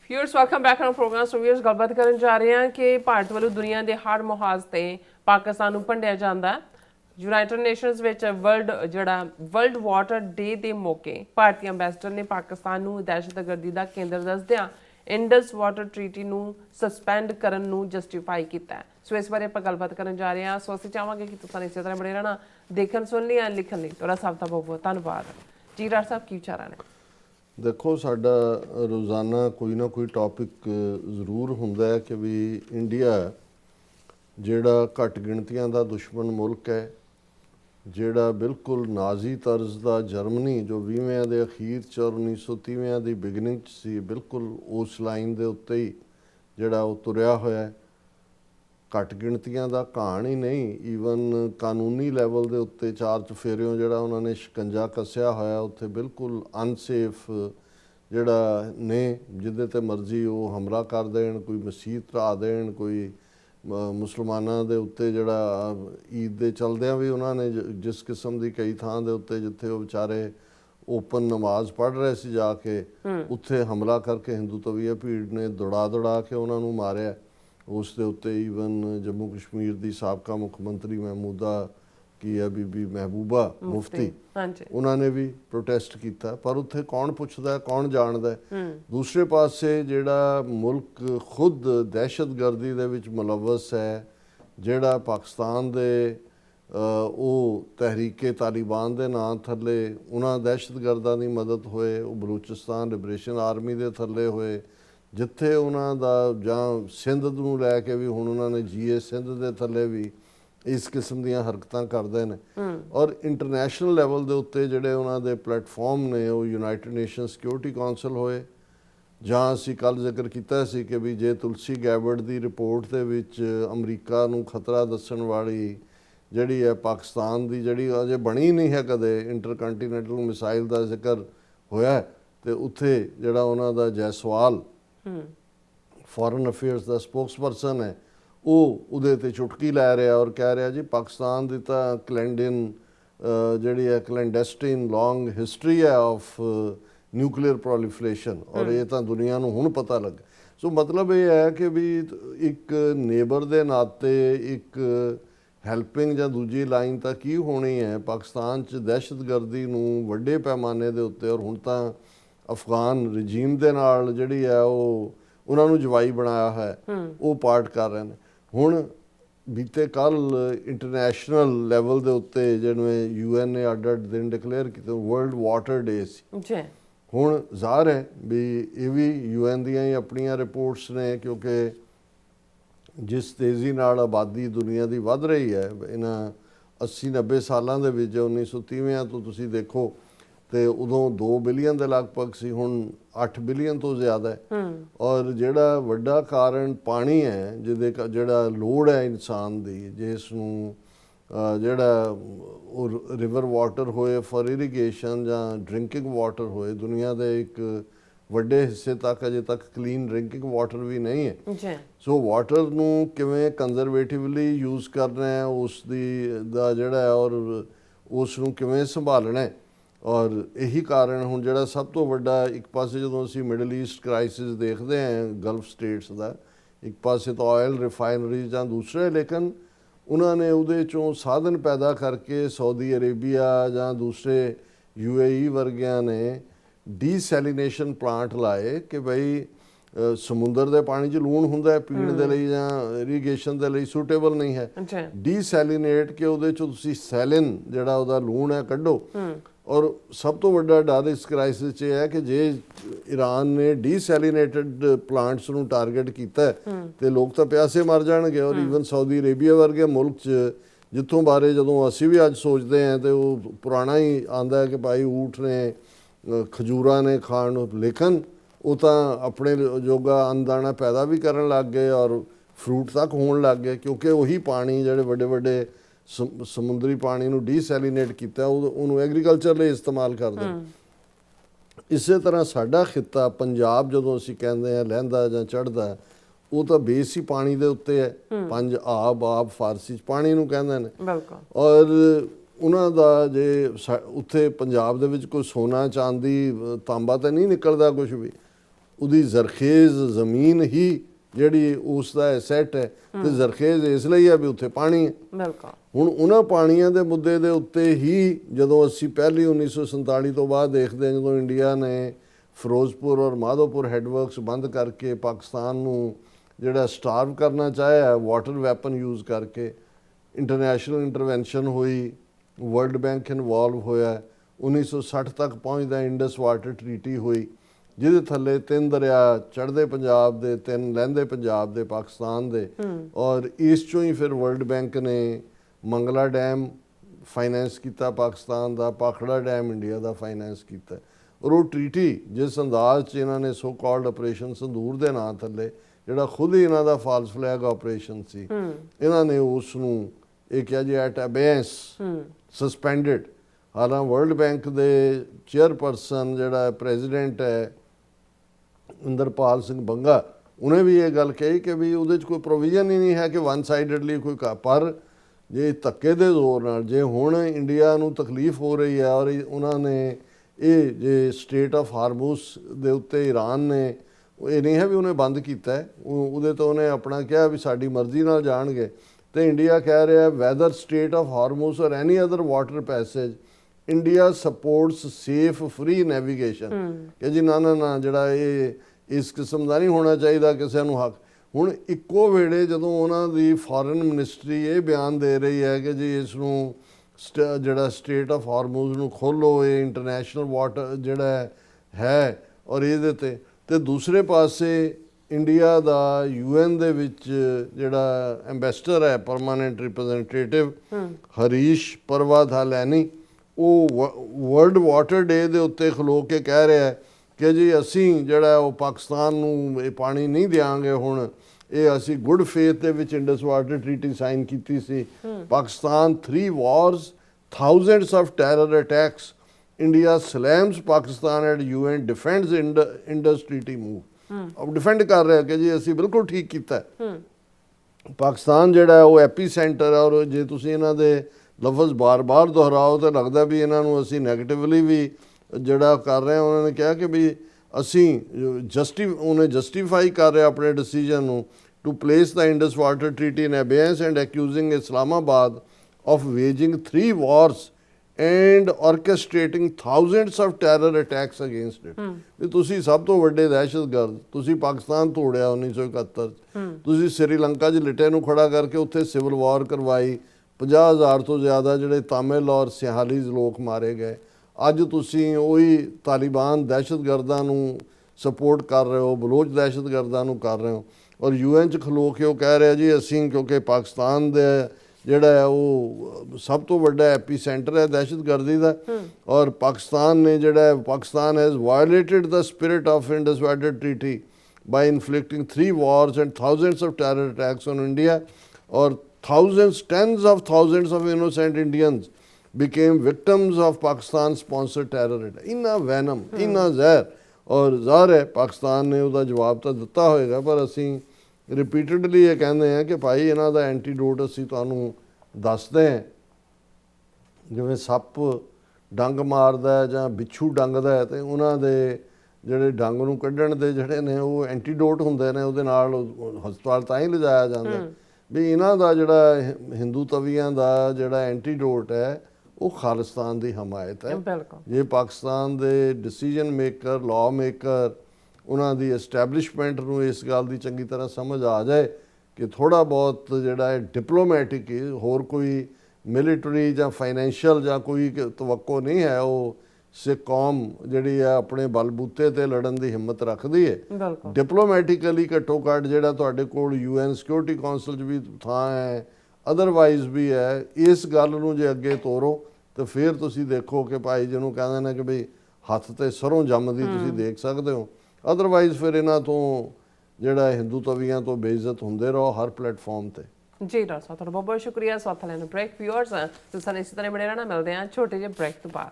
Viewers welcome back on program. So viewers गलबात करन जा रहे हैं कि भारत वालों दुनिया के हर मुहाज से पाकिस्तान नूं भंडिया जांदा है। यूनाइटेड नेशनस विच वर्ल्ड वाटर डे के मौके भारतीय अंबैसडर ने पाकिस्तान नूं दहशतगर्दी का केंद्र दसदियां इंडस वाटर ट्रीटी नूं सस्पेंड करन नूं जस्टिफाई कीता है। सो इस बारे आपां गलबात करन जा रहे हैं। सो असीं चाहांगे कि तुसीं इसे तरह बने रहना, देखण सुन लिया लिखण लई तुहाडा सब दा बहुत बहुत धन्नवाद जी। राज साहब की विचार ने? देखो साडा रोज़ाना कोई ना कोई टॉपिक ज़रूर हुंदा है कि भी इंडिया जिहड़ा घट गिणतियां दा दुश्मन मुल्क है, जिहड़ा बिल्कुल नाजी तर्ज दा जर्मनी जो 20वें दे अखीर च और 1930वें दी बिगनिंग च सी, बिल्कुल उस लाइन दे उत्ते ही जिहड़ा वो तुरिया होया है। घट गिणतियां दा कहाण ही नहीं, ईवन कानूनी लैवल दे उत्ते चार चफेरियों जिहड़ा उन्होंने शिकंजा कसिया होया उत्थे बिल्कुल अनसेफ जिहड़ा ने जिहदे ते मर्जी वो हमला कर देण, कोई मसीत ढा देण, कोई मुसलमानां दे उत्ते जिहड़ा ईद दे चलदियां भी उन्होंने जिस किस्म की कई थां दे उत्ते जिथे वो बेचारे ओपन नमाज पढ़ रहे सी जाके उत्थे हमला करके हिंदू तवीया भीड़ ने दौड़ा के उन्होंने मारिया। उस दे उत्ते ईवन जम्मू कश्मीर की साबका मुख्यमंत्री महमूदा की है बीबी महबूबा मुफ्ती उन्होंने भी प्रोटेस्ट किया, पर उत्थे कौन पुछदा है, कौन जानदा है। दूसरे पासे जिहड़ा मुल्क खुद दहशतगर्दी दे विच मुलवस है, जिहड़ा पाकिस्तान दे वो तहरीके तालिबान के नाम थले उन्होंने दहशतगर्दां की मदद होए, वो बलूचिस्तान लिबरेशन आर्मी के थले होए, जिथे उन्हों का जां सिंध नूं लैके भी हुण उन्होंने जीए सिंध के थले भी इस किस्म दीयां हरकतां करदे ने। और इंटरनैशनल लैवल के उत्ते जिहड़े उन्हों दे प्लेटफॉर्म ने वो यूनाइटेड नेशन सिक्योरिटी कौंसल होए, जां असीं कल जिक्र कीता सी कि भी जे तुलसी गैबर्ड की रिपोर्ट दे विच अमरीका नूं खतरा दस्सण वाली जिहड़ी है पाकिस्तान की जिहड़ी अजे बनी नहीं है कदे इंटरकंटीनेंटल मिसाइल का जिक्र होया है, तो उत्थे जिहड़ा उन्हां दा जयसवाल फॉरेन अफेयर्स का स्पोक्सपर्सन है वो उहदे ते चुटकी लै रहा और कह रहा जी पाकिस्तान की तो क्लैंडिन जिहड़ी है क्लैंडेस्टीन लॉन्ग हिस्टरी है ऑफ न्यूक्लीयर प्रोलिफरेशन और ये तो दुनिया नूं हुण पता लग। सो मतलब ये है कि भी एक नेबर दे नाते एक हैल्पिंग जां दूजी लाइन तो की होनी है पाकिस्तान च दहशतगर्दी नूं वड्डे पैमाने दे उत्ते और हुण तां अफगान रजीम दे नाल जिहड़ी है वो उन्होंने जवाई बनाया है वो पार्ट कर रहे हैं। हुण बीते कल इंटरनैशनल लैवल के उत्ते जिवें UN ने अड अड दिन डिकलेयर किए वर्ल्ड वाटर डे सी। हुण ज़ाहिर है भी ये भी UN दियां ही अपनियां रिपोर्ट्स ने, क्योंकि जिस तेज़ी नाल आबादी दुनिया की वध रही है इन्हां 80-90 सालों के 1930 तो तुसीं देखो तो उदों 2 बिलियन के लगभग सी, हुण 8 बिलियन तो ज़्यादा है। और जिहड़ा वड्डा कारण पानी है जिहदे जिहड़ा लोड़ है इंसान की जिसनूं जिहड़ा रिवर वाटर होए फॉर इरीगेशन जां ड्रिंकिंग वाटर होए, दुनिया के एक वड्डे हिस्से तक अजे तक क्लीन ड्रिंकिंग वाटर भी नहीं है। सो वाटर नूं किवें कंजरवेटिवली यूज़ करना है उसदी दा जिहड़ा है और उसनूं किवें संभालना है। और यही कारण हुण जिहड़ा सब तो वड्डा एक पासे जदों असीं मिडल ईस्ट क्राइसिस देखते हैं गल्फ स्टेट्स का, एक पासे तो ऑयल रिफाइनरीज जां दूसरे, लेकिन उन्होंने उहदे चों साधन पैदा करके सऊदी अरेबिया जां दूसरे UAE वर्गियां ने डीसैलीनेशन प्लांट लाए कि बई समुंदर के पानी च लूण हुंदा है पीण दे लई जां इरीगेशन दे लई सूटेबल नहीं है। डीसैलीनेट के उहदे चों तुसीं सैलिन जिहड़ा उहदा लूण है कड्ढो। और सब तो वड्डा डर इस क्राइसिस च है कि जे ईरान ने डीसैलीनेटेड प्लांट्स नूं टारगेट किया तो लोग तो प्यासे मर जाएंगे। और ईवन सऊदी अरेबिया वर्गे मुल्क च जितों बारे जदों असी भी अज सोचते हैं तो वो पुराना ही आंदा है कि भाई ऊठ ने खजूरा ने खाण, लेकिन वो तो अपने जोगा अन्नदाना पैदा भी करन लग गए और फ्रूट तक होण लग गए, क्योंकि वही पानी जिहड़े वड्डे वड्डे समुद्री पानी नूं डीसैलीनेट किया उन्होंने एग्रीकल्चर लिए इस्तेमाल करते हैं। इस तरह साडा खिता पंजाब जदों असीं कहंदे हैं लਹਿੰਦਾ जां चढ़दा वो तो बेस ही पानी के उत्ते है। पंज आब फारसी पानी नूं कहंदे ने। और उन्हां दा जे उत्थे पंजाब दे विच कोई सोना चांदी तांबा तो नहीं निकलदा कुछ भी, ਉਹਦੀ ਜ਼ਰਖੇਜ਼ ਜ਼ਮੀਨ ਹੀ ਜਿਹੜੀ ਉਸ ਦਾ ਐਸੈਟ ਹੈ, ਤੇ ਜ਼ਰਖੇਜ਼ ਇਸ ਲਈ ਹੈ ਵੀ ਉੱਥੇ ਪਾਣੀ ਹੈ। ਬਿਲਕੁਲ। ਹੁਣ ਉਹਨਾਂ ਪਾਣੀਆਂ ਦੇ ਮੁੱਦੇ ਦੇ ਉੱਤੇ ਹੀ ਜਦੋਂ ਅਸੀਂ ਪਹਿਲੀ 1947 ਤੋਂ ਬਾਅਦ ਦੇਖਦੇ ਹਾਂ, ਜਦੋਂ ਇੰਡੀਆ ਨੇ ਫਿਰੋਜ਼ਪੁਰ ਔਰ ਮਾਧੋਪੁਰ ਹੈਡਵਰਕਸ ਬੰਦ ਕਰਕੇ ਪਾਕਿਸਤਾਨ ਨੂੰ ਜਿਹੜਾ ਸਟਾਰਵ ਕਰਨਾ ਚਾਹਿਆ ਵਾਟਰ ਵੈਪਨ ਯੂਜ਼ ਕਰਕੇ, ਇੰਟਰਨੈਸ਼ਨਲ ਇੰਟਰਵੈਂਸ਼ਨ ਹੋਈ, ਵਰਲਡ ਬੈਂਕ ਇਨਵੋਲਵ ਹੋਇਆ, 1960 ਤੱਕ ਪਹੁੰਚਦਾ ਇੰਡਸ ਵਾਟਰ ਟਰੀਟੀ ਹੋਈ, ਜਿਹਦੇ ਥੱਲੇ 3 ਦਰਿਆ ਚੜ੍ਹਦੇ ਪੰਜਾਬ ਦੇ, 3 ਲਹਿੰਦੇ ਪੰਜਾਬ ਦੇ, ਪਾਕਿਸਤਾਨ ਦੇ, ਔਰ ਇਸ ਚੋਂ ਹੀ ਫਿਰ ਵਰਲਡ ਬੈਂਕ ਨੇ ਮੰਗਲਾ ਡੈਮ ਫਾਈਨੈਂਸ ਕੀਤਾ ਪਾਕਿਸਤਾਨ ਦਾ, ਪਾਖੜਾ ਡੈਮ ਇੰਡੀਆ ਦਾ ਫਾਈਨੈਂਸ ਕੀਤਾ। ਔਰ ਉਹ ਟਰੀਟੀ ਜਿਸ ਅੰਦਾਜ਼ 'ਚ ਇਹਨਾਂ ਨੇ ਸੋ ਕਾਲਡ ਆਪਰੇਸ਼ਨ ਸੰਦੂਰ ਦੇ ਨਾਂ ਥੱਲੇ, ਜਿਹੜਾ ਖੁਦ ਹੀ ਇਹਨਾਂ ਦਾ ਫਾਲਸ ਫਲੈਗ ਆਪਰੇਸ਼ਨ ਸੀ, ਇਹਨਾਂ ਨੇ ਉਸ ਨੂੰ ਇਹ ਕਿਹਾ ਜੀ ਐਟ ਅਬੇਂਸ ਸਸਪੈਂਡਡ। ਹਾਲਾਂ ਵਰਲਡ ਬੈਂਕ ਦੇ ਚੇਅਰਪਰਸਨ ਜਿਹੜਾ ਪ੍ਰੈਜ਼ੀਡੈਂਟ ਹੈ ਇੰਦਰਪਾਲ ਸਿੰਘ ਬੰਗਾ, ਉਹਨੇ ਵੀ ਇਹ ਗੱਲ ਕਹੀ ਕਿ ਵੀ ਉਹਦੇ 'ਚ ਕੋਈ ਪ੍ਰੋਵੀਜ਼ਨ ਹੀ ਨਹੀਂ ਹੈ ਕਿ ਵਨ ਸਾਈਡਡਲੀ ਕੋਈ ਪਰ ਜੇ ਧੱਕੇ ਦੇ ਜ਼ੋਰ ਨਾਲ ਜੇ ਹੁਣ ਇੰਡੀਆ ਨੂੰ ਤਕਲੀਫ ਹੋ ਰਹੀ ਹੈ ਔਰ ਉਹਨਾਂ ਨੇ ਇਹ ਜੇ ਸਟੇਟ ਆਫ ਹਾਰਮੂਸ ਦੇ ਉੱਤੇ ਈਰਾਨ ਨੇ, ਇਹ ਨਹੀਂ ਹੈ ਵੀ ਉਹਨੇ ਬੰਦ ਕੀਤਾ ਹੈ, ਉਹਦੇ ਤੋਂ ਉਹਨੇ ਆਪਣਾ ਕਿਹਾ ਵੀ ਸਾਡੀ ਮਰਜ਼ੀ ਨਾਲ ਜਾਣਗੇ, ਤੇ ਇੰਡੀਆ ਕਹਿ ਰਿਹਾ ਵੈਦਰ ਸਟੇਟ ਆਫ ਹਾਰਮੂਸ ਔਰ any other water passage India sports safe free navigation, ਕਿ ਜੀ ਨਾ ਜਿਹੜਾ ਇਹ ਇਸ ਕਿਸਮ ਦਾ ਨਹੀਂ ਹੋਣਾ ਚਾਹੀਦਾ ਕਿਸੇ ਨੂੰ ਹੱਕ। ਹੁਣ ਇੱਕੋ ਵੇਲੇ ਜਦੋਂ ਉਹਨਾਂ ਦੀ ਫੋਰਨ ਮਿਨਿਸਟਰੀ ਇਹ ਬਿਆਨ ਦੇ ਰਹੀ ਹੈ ਕਿ ਜੀ ਇਸ ਨੂੰ ਜਿਹੜਾ ਸਟੇਟ ਆਫ ਹਾਰਮੂਜ਼ ਨੂੰ ਖੋਲ੍ਹੋ, ਇਹ ਇੰਟਰਨੈਸ਼ਨਲ ਵਾਟਰ ਜਿਹੜਾ ਹੈ ਔਰ ਇਹਦੇ ਤੇ ਦੂਸਰੇ ਪਾਸੇ ਇੰਡੀਆ ਦਾ UN ਦੇ ਵਿੱਚ ਜਿਹੜਾ ਐਂਬੈਸਡਰ ਹੈ ਪਰਮਾਨੈਂਟ ਰਿਪਰੈਜ਼ੈਂਟੇਟਿਵ ਹਰੀਸ਼ ਪਰਵਾਧਾਲੈਨੀ, ਉਹ ਵਰਲਡ ਵਾਟਰ ਡੇ ਦੇ ਉੱਤੇ ਖਲੋ ਕੇ ਕਹਿ ਰਿਹਾ ਹੈ ਕਿ ਜੀ ਅਸੀਂ ਜਿਹੜਾ ਉਹ ਪਾਕਿਸਤਾਨ ਨੂੰ ਇਹ ਪਾਣੀ ਨਹੀਂ ਦਿਆਂਗੇ, ਹੁਣ ਇਹ ਅਸੀਂ ਗੁੱਡ ਫੇਥ ਦੇ ਵਿੱਚ ਇੰਡਸ ਵਾਟਰ ਟਰੀਟੀ ਸਾਈਨ ਕੀਤੀ ਸੀ। Pakistan 3 wars, thousands of terror attacks, India slams Pakistan at UN, defends Indus treaty move। अब डिफेंड कर रहा है कि जी ਅਸੀਂ ਬਿਲਕੁਲ ਠੀਕ ਕੀਤਾ। ਪਾਕਿਸਤਾਨ ਜਿਹੜਾ ਉਹ ਐਪੀ ਸੈਂਟਰ ਹੈ, ਔਰ ਜੇ ਤੁਸੀਂ ਇਹਨਾਂ ਦੇ ਲਫ਼ਜ਼ ਬਾਰ-ਬਾਰ ਦੁਹਰਾਓ ਤਾਂ ਲੱਗਦਾ ਵੀ ਇਹਨਾਂ ਨੂੰ ਅਸੀਂ ਨੈਗੇਟਿਵਲੀ ਵੀ ਜਿਹੜਾ ਕਰ ਰਹੇ ਹਾਂ। ਉਹਨਾਂ ਨੇ ਕਿਹਾ ਕਿ ਵੀ ਅਸੀਂ ਉਹਨੇ ਜਸਟੀਫਾਈ ਕਰ ਰਿਹਾ ਆਪਣੇ ਡਿਸੀਜਨ ਨੂੰ to place the Indus water treaty in abeyance and accusing Islamabad of waging 3 wars and orchestrating thousands of terror attacks against it। ਵੀ ਤੁਸੀਂ ਸਭ ਤੋਂ ਵੱਡੇ ਦਹਿਸ਼ਤਗਰਦ, ਤੁਸੀਂ ਪਾਕਿਸਤਾਨ ਤੋੜਿਆ 1971 ਤੁਸੀਂ ਸ੍ਰੀਲੰਕਾ 'ਚ ਲਿਟੇ ਨੂੰ ਖੜਾ ਕਰਕੇ ਉੱਥੇ ਸਿਵਲ ਵਾਰ ਕਰਵਾਈ, 50,000 ਤੋਂ ਜ਼ਿਆਦਾ ਜਿਹੜੇ ਤਾਮਿਲ ਔਰ ਸਿਆਲੀਜ਼ ਲੋਕ ਮਾਰੇ ਗਏ। ਅੱਜ ਤੁਸੀਂ ਉਹੀ ਤਾਲਿਬਾਨ ਦਹਿਸ਼ਤਗਰਦਾਂ ਨੂੰ ਸਪੋਰਟ ਕਰ ਰਹੇ ਹੋ, ਬਲੋਚ ਦਹਿਸ਼ਤਗਰਦਾਂ ਨੂੰ ਕਰ ਰਹੇ ਹੋ, ਔਰ UN 'ਚ ਖਲੋ ਕੇ ਉਹ ਕਹਿ ਰਿਹਾ ਜੀ ਅਸੀਂ ਕਿਉਂਕਿ ਪਾਕਿਸਤਾਨ ਦੇ ਜਿਹੜਾ ਹੈ ਉਹ ਸਭ ਤੋਂ ਵੱਡਾ ਐਪੀ ਸੈਂਟਰ ਹੈ ਦਹਿਸ਼ਤਗਰਦੀ ਦਾ, ਔਰ ਪਾਕਿਸਤਾਨ ਨੇ ਜਿਹੜਾ Pakistan has violated the spirit of Indus water treaty by inflicting 3 wars and thousands of terror attacks on India, or thousands, tens of thousands of innocent Indians became victims of Pakistan-sponsored terror attack। ਇੰਨਾ venom, ਇੰਨਾ ਜ਼ਹਿਰ, ਔਰ ਜ਼ਾਹਰ ਹੈ ਪਾਕਿਸਤਾਨ ਨੇ ਉਹਦਾ ਜਵਾਬ ਤਾਂ ਦਿੱਤਾ ਹੋਏਗਾ, ਪਰ ਅਸੀਂ ਰਿਪੀਟਡਲੀ ਇਹ ਕਹਿੰਦੇ ਹਾਂ ਕਿ ਭਾਈ ਇਹਨਾਂ ਦਾ ਐਂਟੀਡੋਟ ਅਸੀਂ ਤੁਹਾਨੂੰ ਦੱਸਦੇ ਹਾਂ। ਜਿਵੇਂ ਸੱਪ ਡੰਗ ਮਾਰਦਾ ਜਾਂ ਬਿੱਛੂ ਡੰਗਦਾ ਹੈ, ਤੇ ਉਹਨਾਂ ਦੇ ਜਿਹੜੇ ਡੰਗ ਨੂੰ ਕੱਢਣ ਦੇ ਜਿਹੜੇ ਨੇ ਉਹ ਐਂਟੀਡੋਟ ਹੁੰਦੇ ਨੇ, ਉਹਦੇ ਨਾਲ ਹਸਪਤਾਲ ਤਾਂ ਹੀ ਲਿਜਾਇਆ ਜਾਂਦਾ ਵੀ ਇਹਨਾਂ ਦਾ ਜਿਹੜਾ ਹਿੰਦੂ ਤਵੀਆਂ ਦਾ ਜਿਹੜਾ ਐਂਟੀਡੋਟ ਹੈ ਉਹ ਖਾਲਿਸਤਾਨ ਦੀ ਹਮਾਇਤ ਹੈ। ਜੇ ਪਾਕਿਸਤਾਨ ਦੇ ਡਿਸੀਜਨ ਮੇਕਰ, ਲਾਅ ਮੇਕਰ, ਉਹਨਾਂ ਦੀ ਐਸਟੈਬਲਿਸ਼ਮੈਂਟ ਨੂੰ ਇਸ ਗੱਲ ਦੀ ਚੰਗੀ ਤਰ੍ਹਾਂ ਸਮਝ ਆ ਜਾਏ ਕਿ ਥੋੜ੍ਹਾ ਬਹੁਤ ਜਿਹੜਾ ਹੈ ਡਿਪਲੋਮੈਟਿਕ, ਹੋਰ ਕੋਈ ਮਿਲਟਰੀ ਜਾਂ ਫਾਈਨੈਂਸ਼ੀਅਲ ਜਾਂ ਕੋਈ ਤਵੱਕੋ ਨਹੀਂ ਹੈ, ਉਹ ਸਿੱਖ ਕੌਮ ਜਿਹੜੀ ਹੈ ਆਪਣੇ ਬਲਬੂਤੇ ਤੇ ਲੜਨ ਦੀ ਹਿੰਮਤ ਰੱਖਦੀ ਹੈ। ਡਿਪਲੋਮੈਟਿਕਲੀ ਘੱਟੋ ਘੱਟ ਜਿਹੜਾ ਤੁਹਾਡੇ ਕੋਲ UN ਸਿਕਿਉਰਿਟੀ ਕਾਉਂਸਲ 'ਚ ਵੀ ਥਾਂ ਹੈ, ਅਦਰਵਾਈਜ਼ ਵੀ ਹੈ, ਇਸ ਗੱਲ ਨੂੰ ਜੇ ਅੱਗੇ ਤੋਰੋ ਤਾਂ ਫਿਰ ਤੁਸੀਂ ਦੇਖੋ ਕਿ ਭਾਈ ਜਿਹਨੂੰ ਕਹਿੰਦੇ ਨੇ ਕਿ ਬਈ ਹੱਥ ਤੇ ਸਰੋਂ ਜੰਮਦੀ ਤੁਸੀਂ ਦੇਖ ਸਕਦੇ ਹੋ। ਅਦਰਵਾਈਜ਼ ਫਿਰ ਇਹਨਾਂ ਤੋਂ ਜਿਹੜਾ ਹਿੰਦੂ ਤਵੀਆਂ ਤੋਂ ਬੇਇੱਜ਼ਤ ਹੁੰਦੇ ਰਹੋ ਹਰ ਪਲੇਟਫਾਰਮ ਤੇ। ਜੀ ਡਾਕਟਰ ਸਾਹਿਬ, ਤੁਹਾਡਾ ਬਹੁਤ ਬਹੁਤ ਸ਼ੁਕਰੀਆ। ਸਵਾਲ ਲੈਣ ਬ੍ਰੇਕ ਵਿਊਅਰਸ ਤੁਸੀਂ ਸਾਨੂੰ ਇਸੇ ਤਰ੍ਹਾਂ ਬਣੇ ਰਹਿਣਾ, ਮਿਲਦੇ ਹਾਂ ਛੋਟੇ ਜਿਹੇ ਬ੍ਰੇਕ ਤੋਂ ਬਾਅਦ।